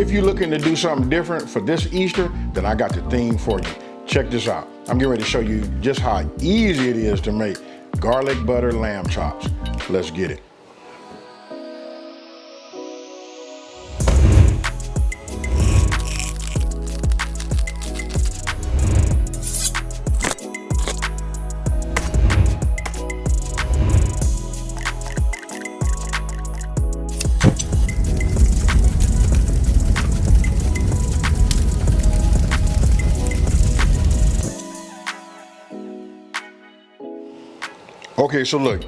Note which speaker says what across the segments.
Speaker 1: if you're looking to do something different for this Easter, then I got the theme for you. Check this out. I'm getting ready to show you just how easy it is to make garlic butter lamb chops. Let's get it. Okay, so look,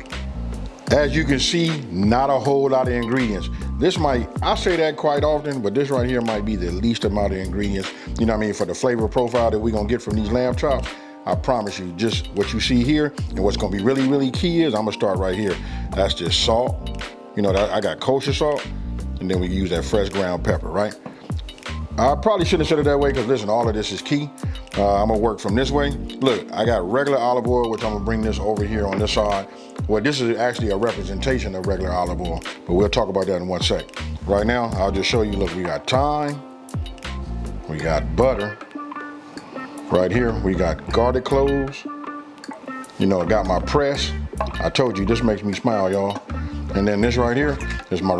Speaker 1: as you can see, not a whole lot of ingredients. This might, I say that quite often, but this right here might be the least amount of ingredients, you know what I mean, for the flavor profile that we're gonna get from these lamb chops. I promise you, just what you see here, and what's gonna be really, really key is, I'm gonna start right here. That's just salt. You know, I got kosher salt, and then we use that fresh ground pepper, right? I probably shouldn't have said it that way, because listen, all of this is key. I'm gonna work from this way. Look, I got regular olive oil, which I'm gonna bring this over here on this side. Well, this is actually a representation of regular olive oil, but we'll talk about that in one sec. Right now, I'll just show you, look, we got thyme, we got butter. Right here, we got garlic cloves. You know, I got my press. I told you, this makes me smile, y'all. And then this right here is my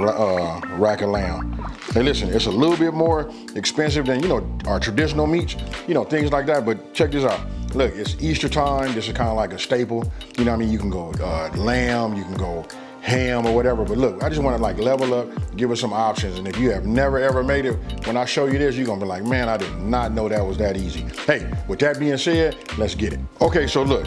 Speaker 1: rack of lamb. Hey, listen, it's a little bit more expensive than, you know, our traditional meats, you know, things like that, but check this out. Look, it's Easter time. This is kind of like a staple. You know what I mean? You can go lamb, you can go ham or whatever, but look, I just want to like level up, give us some options. And if you have never ever made it, when I show you this, you're gonna be like, man, I did not know that was that easy. Hey, with that being said, let's get it. Okay, so look,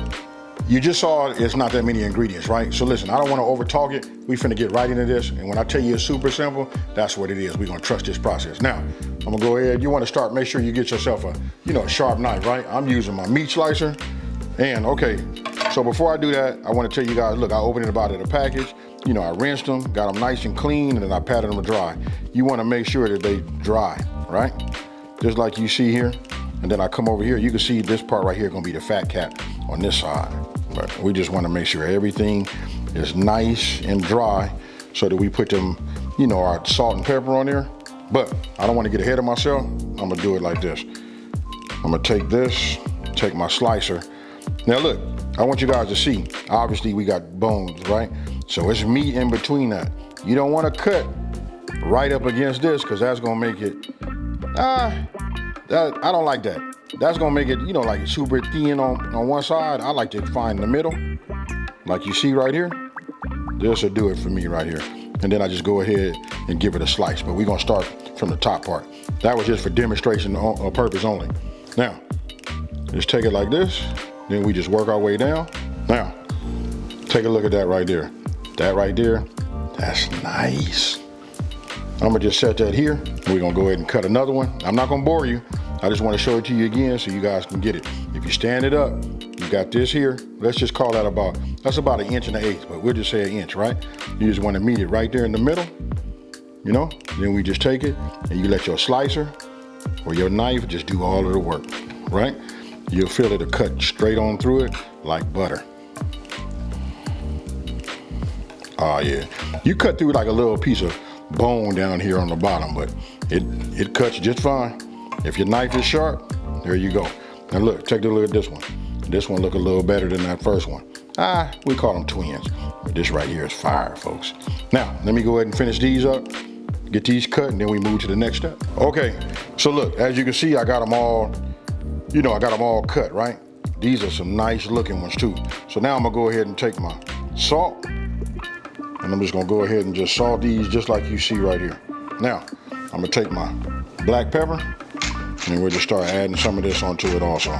Speaker 1: you just saw it's not that many ingredients, right? So listen, I don't want to over talk it. We finna get right into this. And when I tell you it's super simple, that's what it is. We're gonna trust this process. Now, I'm gonna go ahead. You want to start, make sure you get yourself a, you know, a sharp knife, right? I'm using my meat slicer. And okay, so before I do that, I want to tell you guys, look, I opened it about in a package. You know, I rinsed them, got them nice and clean, and then I patted them dry. You want to make sure that they dry, right? Just like you see here. And then I come over here, you can see this part right here gonna be the fat cap on this side. But we just wanna make sure everything is nice and dry so that we put them, you know, our salt and pepper on there. But I don't wanna get ahead of myself. I'm gonna do it like this. I'm gonna take this, take my slicer. Now look, I want you guys to see, obviously we got bones, right? So it's meat in between that. You don't wanna cut right up against this, because that's gonna make it, I don't like that. That's gonna make it, you know, like super thin on one side. I like to find the middle, like you see right here. This will do it for me right here. And then I just go ahead and give it a slice, but we're gonna start from the top part. That was just for demonstration purpose only. Now, just take it like this, then we just work our way down. Now, take a look at that right there. That right there, that's nice. I'm gonna just set that here. We're gonna go ahead and cut another one. I'm not gonna bore you. I just wanna show it to you again so you guys can get it. If you stand it up, you got this here. Let's just call that that's about 1 1/8 inch, but we'll just say 1 inch, right? You just wanna meet it right there in the middle, you know? Then we just take it and you let your slicer or your knife just do all of the work, right? You'll feel it'll cut straight on through it like butter. Oh yeah. You cut through like a little piece of bone down here on the bottom, but it cuts just fine. If your knife is sharp, there you go. Now look, take a look at this one. This one look a little better than that first one. We call them twins, but this right here is fire, folks. Now, let me go ahead and finish these up, get these cut, and then we move to the next step. Okay, so look, as you can see, I got them all, you know, I got them all cut, right? These are some nice looking ones too. So now I'm gonna go ahead and take my salt, and I'm just gonna go ahead and just salt these just like you see right here. Now, I'm gonna take my black pepper, and we'll just start adding some of this onto it also.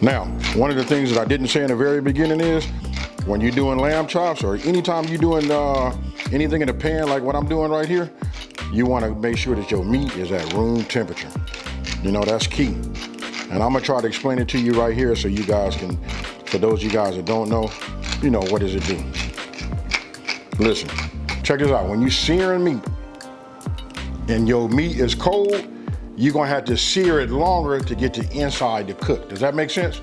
Speaker 1: Now, one of the things that I didn't say in the very beginning is, when you're doing lamb chops, or anytime you're doing anything in the pan like what I'm doing right here, you wanna make sure that your meat is at room temperature. You know, that's key. And I'm gonna try to explain it to you right here so you guys can, for those of you guys that don't know, you know, what does it do? Listen, check this out. When you searing meat and your meat is cold, you're gonna have to sear it longer to get the inside to cook. Does that make sense?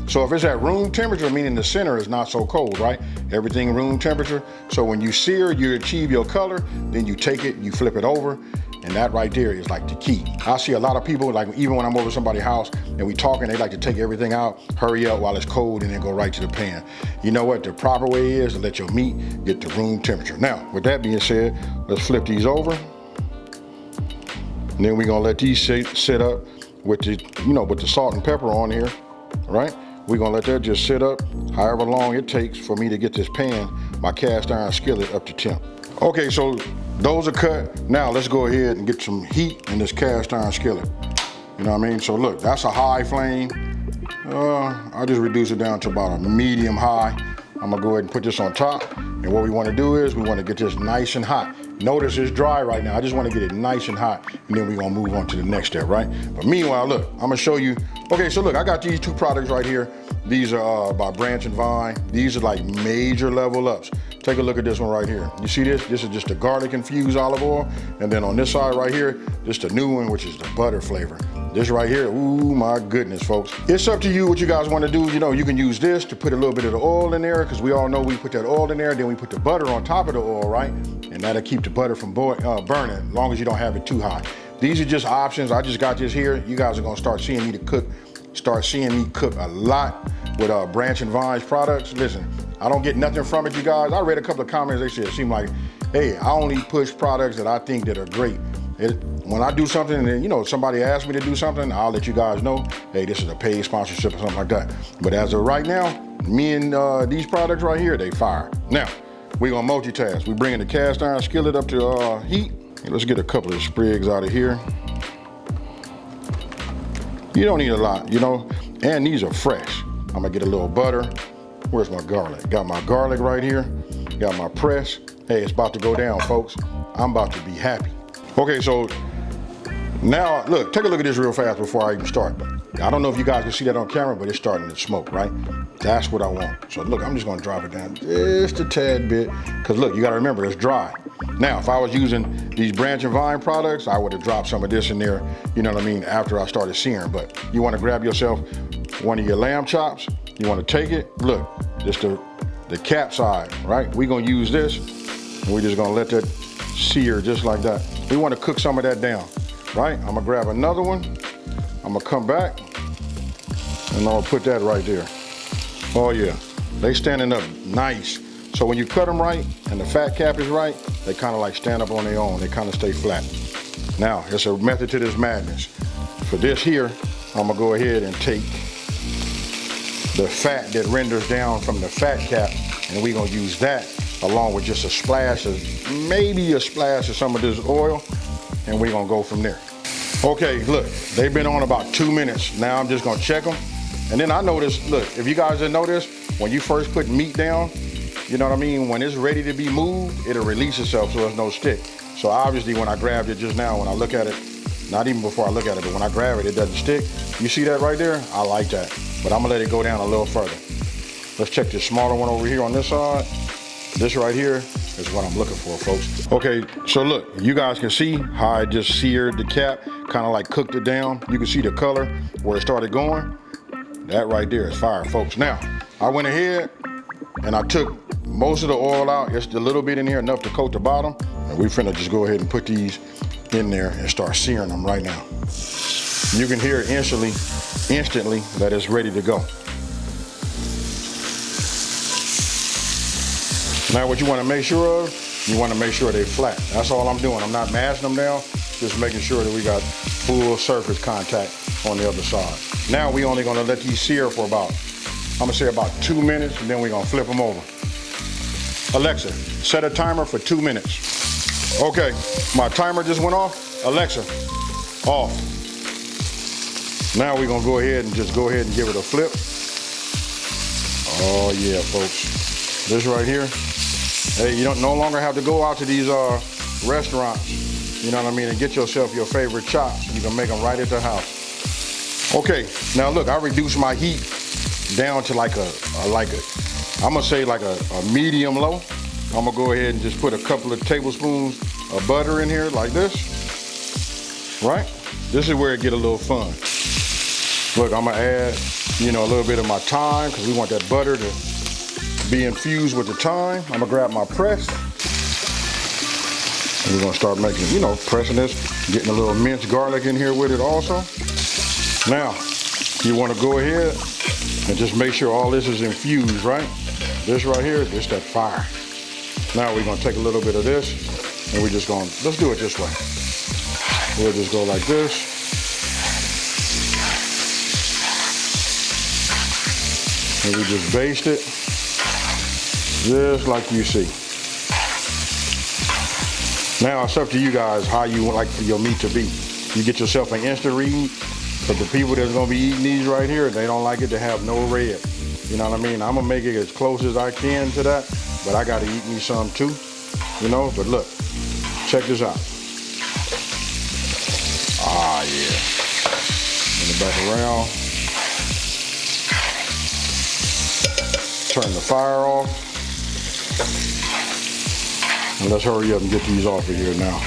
Speaker 1: So if it's at room temperature, meaning the center is not so cold, right? Everything room temperature. So when you sear, you achieve your color, then you take it, you flip it over, and that right there is like the key. I see a lot of people, like even when I'm over somebody's house and we talking, they like to take everything out, hurry up while it's cold, and then go right to the pan. You know what the proper way is to let your meat get to room temperature. Now, with that being said, let's flip these over. And then we're gonna let these sit up with the, with the salt and pepper on here, right? We're gonna let that just sit up however long it takes for me to get this pan, my cast iron skillet, up to temp. Okay, so those are cut. Now let's go ahead and get some heat in this cast iron skillet. You know what I mean? So look, that's a high flame. I'll just reduce it down to about a medium high. I'm gonna go ahead and put this on top. And what we wanna do is we wanna get this nice and hot. Notice it's dry right now. I just wanna get it nice and hot, and then we're gonna move on to the next step, right? But meanwhile, look, I'm gonna show you. Okay, so look, I got these two products right here. These are by Branch and Vine. These are like major level ups. Take a look at this one right here. You see this? This is just the garlic infused olive oil. And then on this side right here, this is the new one, which is the butter flavor. This right here, ooh, my goodness, folks. It's up to you what you guys want to do. You can use this to put a little bit of the oil in there, because we all know we put that oil in there, then we put the butter on top of the oil, right? And that'll keep the butter from burning, as long as you don't have it too hot. These are just options. I just got this here. You guys are gonna start seeing me cook a lot with Branch and Vine's products. Listen, I don't get nothing from it, you guys. I read a couple of comments, they said it seemed like, hey, I only push products that I think that are great. When I do something and then, somebody asks me to do something, I'll let you guys know, hey, this is a paid sponsorship or something like that. But as of right now, me and these products right here, they fire. Now, we're gonna multitask. We're bringing the cast iron skillet up to heat. Let's get a couple of sprigs out of here. You don't need a lot, and these are fresh. I'm gonna get a little butter. Where's my garlic? Got my garlic right here. Got my press. Hey, it's about to go down, folks. I'm about to be happy. Okay, so now, look, take a look at this real fast before I even start. I don't know if you guys can see that on camera, but it's starting to smoke, right? That's what I want. So look, I'm just gonna drop it down just a tad bit, because look, you gotta remember, it's dry. Now, if I was using these Branch and Vine products, I would have dropped some of this in there, after I started searing. But you wanna grab yourself one of your lamb chops, you wanna take it, look, just the cap side, right? We're gonna use this, and we're just gonna let that sear just like that. We wanna cook some of that down, right? I'm gonna grab another one, I'm gonna come back, and I'm gonna put that right there. Oh yeah, they standing up nice. So when you cut them right, and the fat cap is right, they kind of like stand up on their own. They kind of stay flat. Now, there's a method to this madness. For this here, I'm gonna go ahead and take the fat that renders down from the fat cap, and we're gonna use that along with just maybe a splash of some of this oil, and we're gonna go from there. Okay, look, they've been on about 2 minutes. Now I'm just gonna check them. And then I noticed, look, if you guys didn't know this, when you first put meat down, you know what I mean? When it's ready to be moved, it'll release itself so there's no stick. So obviously when I grabbed it just now, when I look at it, not even before I look at it, but when I grab it, it doesn't stick. You see that right there? I like that. But I'm gonna let it go down a little further. Let's check this smaller one over here on this side. This right here is what I'm looking for, folks. Okay, so look, you guys can see how I just seared the cap, kind of like cooked it down. You can see the color where it started going. That right there is fire, folks. Now, I went ahead and I took most of the oil out, just a little bit in here, enough to coat the bottom. And we finna just go ahead and put these in there and start searing them right now. You can hear instantly that it's ready to go. Now what you wanna make sure of, you wanna make sure they're flat. That's all I'm doing. I'm not mashing them down, just making sure that we got full surface contact on the other side. Now we only gonna let these sear for about, I'm gonna say about 2 minutes, and then we're gonna flip them over. Alexa, set a timer for 2 minutes. Okay, my timer just went off. Alexa, off. Now we're gonna go ahead and give it a flip. Oh yeah, folks. This right here. Hey, you don't no longer have to go out to these restaurants, you know what I mean, and get yourself your favorite chops. You can make them right at the house. Okay, now look, I reduced my heat down to like I'm gonna say like a medium low. I'm gonna go ahead and just put a couple of tablespoons of butter in here like this, right? This is where it get a little fun. Look, I'm gonna add you know, a little bit of my thyme because we want that butter to be infused with the thyme. I'm gonna grab my press. And we're gonna start making, you know, pressing this, getting a little minced garlic in here with it also. Now, you wanna go ahead and just make sure all this is infused, right? This right here, this that fire. Now we're gonna take a little bit of this and we're just gonna, let's do it this way. We'll just go like this. And we just baste it, just like you see. Now it's up to you guys how you would like for your meat to be. You get yourself an instant read, but the people that's gonna be eating these right here, they don't like it to have no red. You know what I mean? I'm gonna make it as close as I can to that, but I gotta eat me some too, you know? But look, check this out. Ah, yeah. Bring it back around. Turn the fire off. And let's hurry up and get these off of here now.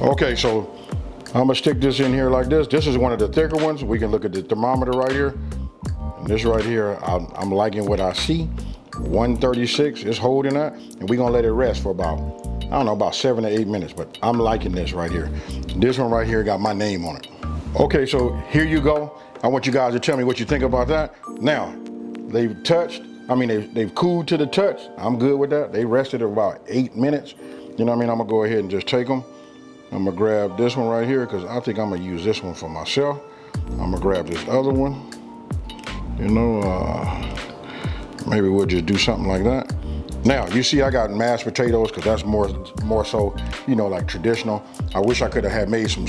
Speaker 1: Okay, so I'm gonna stick this in here like this. This is one of the thicker ones. We can look at the thermometer right here. And this right here, I'm liking what I see. 136 is holding that, and we're gonna let it rest for about, I don't know, about 7 to 8 minutes, but I'm liking this right here. This one right here got my name on it. Okay, so here you go. I want you guys to tell me what you think about that. Now, they've touched, I mean, they've cooled to the touch. I'm good with that. They rested about 8 minutes. You know what I mean? I'm gonna go ahead and just take them. I'm gonna grab this one right here because I think I'm gonna use this one for myself. I'm gonna grab this other one. You know, maybe we'll just do something like that. Now, you see I got mashed potatoes because that's more so, you know, like traditional. I wish I could have had made some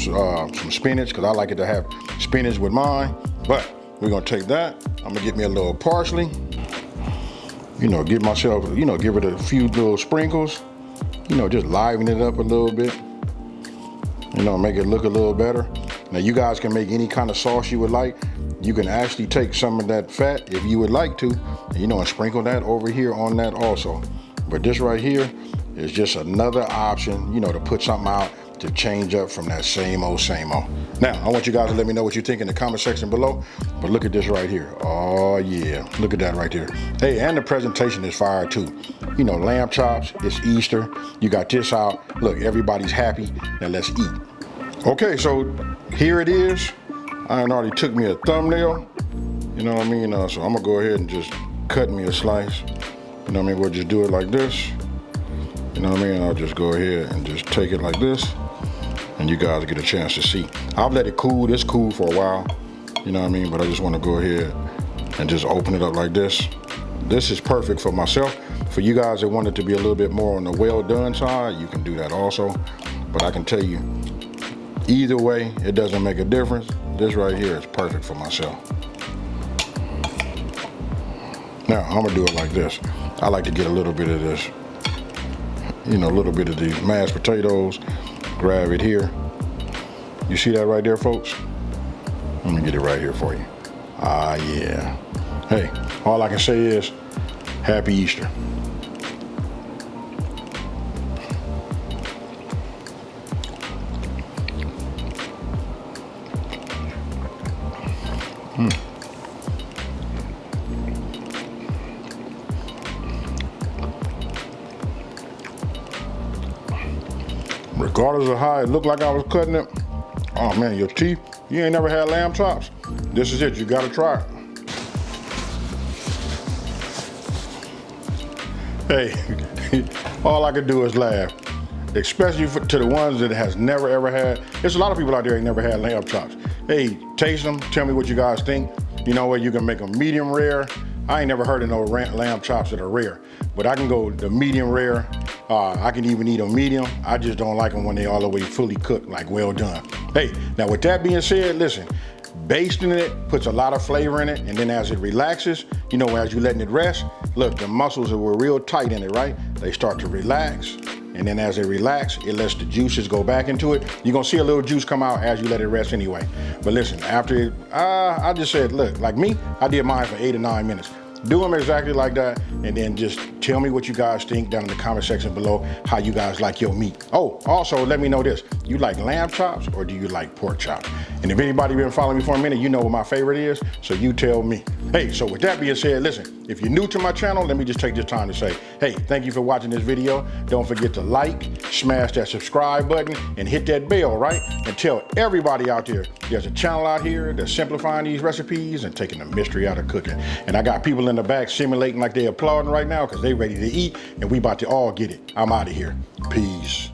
Speaker 1: spinach because I like it to have spinach with mine. But we're gonna take that. I'm gonna get me a little parsley. You know, give myself, you know, give it a few little sprinkles. You know, just liven it up a little bit. You know, make it look a little better. Now you guys can make any kind of sauce you would like. You can actually take some of that fat if you would like to, you know, and sprinkle that over here on that also. But this right here is just another option, you know, to put something out to change up from that same old, same old. Now, I want you guys to let me know what you think in the comment section below, but look at this right here. Oh yeah, look at that right there. Hey, and the presentation is fire too. You know, lamb chops, it's Easter. You got this out. Look, everybody's happy. Now let's eat. Okay, so here it is. I already took me a thumbnail, you know what I mean? So I'm gonna go ahead and just cut me a slice. You know what I mean? We'll just do it like this. You know what I mean? I'll just go ahead and just take it like this, and you guys get a chance to see. I've let it cool, this cool for a while, you know what I mean? But I just wanna go ahead and just open it up like this. This is perfect for myself. For you guys that want it to be a little bit more on the well done side, you can do that also. But I can tell you, either way, it doesn't make a difference. This right here is perfect for myself. Now, I'm gonna do it like this. I like to get a little bit of this, you know, a little bit of these mashed potatoes, grab it here. You see that right there, folks? Let me get it right here for you. Ah, yeah. Hey, all I can say is, Happy Easter. Regardless of how it looked like I was cutting it, oh man, your teeth, you ain't never had lamb chops. This is it, you gotta try it. Hey, all I can do is laugh, especially to the ones that has never ever had. There's a lot of people out there ain't never had lamb chops. Hey, taste them, tell me what you guys think. You know what, you can make them medium rare. I ain't never heard of no lamb chops that are rare, but I can go the medium rare. I can even eat them medium. I just don't like them when they all the way fully cooked, like well done. Hey, now with that being said, listen, basting it puts a lot of flavor in it, and then as it relaxes, you know, as you're letting it rest, look, the muscles that were real tight in it, right? They start to relax, and then as they relax, it lets the juices go back into it. You're gonna see a little juice come out as you let it rest anyway. But listen, after it, I just said, look, like me, I did mine for 8 to 9 minutes. Do them exactly like that, and then just Tell me what you guys think down in the comment section below, how you guys like your meat. Oh, also let me know this. You like lamb chops or do you like pork chops? And if anybody been following me for a minute, you know what my favorite is, so you tell me. Hey, so with that being said, listen, if you're new to my channel, let me just take this time to say, hey, thank you for watching this video. Don't forget to like, smash that subscribe button, and hit that bell, right? And tell everybody out there, there's a channel out here that's simplifying these recipes and taking the mystery out of cooking. And I got people in the back simulating like they applauding right now because they ready to eat, and we about to all get it. I'm out of here. Peace.